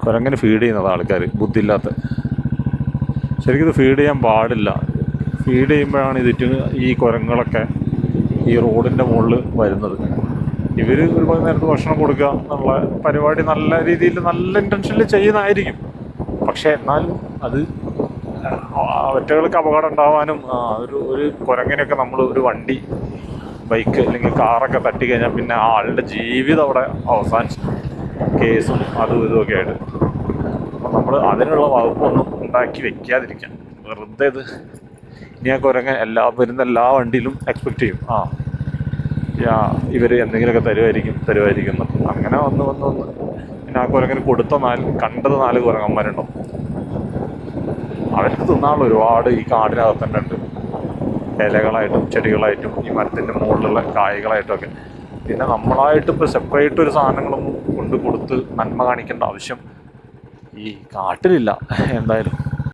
കുരങ്ങനെ ഫീഡ് ചെയ്യുന്നത് ആൾക്കാർ ബുദ്ധിയില്ലാത്ത. ശരിക്കും ഇത് ഫീഡ് ചെയ്യാൻ പാടില്ല. ഫീഡ് ചെയ്യുമ്പോഴാണ് ഈ കുരങ്ങുകളൊക്കെ ഈ റോഡിൻ്റെ മുകളിൽ വരുന്നത്. ഇവർ ഒരുപാട് നേരത്തെ ഭക്ഷണം കൊടുക്കുക എന്നുള്ള പരിപാടി നല്ല രീതിയിൽ നല്ല ഇൻറ്റൻഷനിൽ ചെയ്യുന്നതായിരിക്കും. പക്ഷേ എന്നാലും അത് അവറ്റകൾക്ക് അപകടം ഉണ്ടാവാനും ഒരു കുരങ്ങിനൊക്കെ നമ്മൾ ഒരു വണ്ടി, ബൈക്ക് അല്ലെങ്കിൽ കാറൊക്കെ തട്ടി കഴിഞ്ഞാൽ പിന്നെ ആ ആളുടെ ജീവിതം അവിടെ അവസാനിച്ചു. കേസും അതും ഇതുമൊക്കെ ആയിട്ട്. അപ്പം നമ്മൾ അതിനുള്ള വകുപ്പൊന്നും ഉണ്ടാക്കി വെക്കാതിരിക്കാം. വെറുതെ ഇത് ഇനി ആ കുരങ്ങൻ വരുന്ന എല്ലാ വണ്ടിയിലും എക്സ്പെക്റ്റ് ചെയ്യും ഇവർ എന്തെങ്കിലുമൊക്കെ തരുമായിരിക്കും എന്ന്. അങ്ങനെ വന്ന് പിന്നെ ആ കുരങ്ങനെ കണ്ടത് 4 കുരങ്ങന്മാരുണ്ടാവും. അവർക്ക് തിന്നാനുള്ള ഒരുപാട് ഈ കാടിനകത്ത് തന്നെ ഉണ്ട്. ഇലകളായിട്ടും ചെടികളായിട്ടും ഈ മരത്തിൻ്റെ മുകളിലുള്ള കായ്കളായിട്ടുമൊക്കെ. പിന്നെ നമ്മളായിട്ട് ഇപ്പോൾ സെപ്പറേറ്റ് ഒരു സാധനങ്ങളൊന്നും കൊടുത്ത് നന്മ കാണിക്കേണ്ട ആവശ്യം ഈ കാട്ടിലില്ല എന്തായാലും.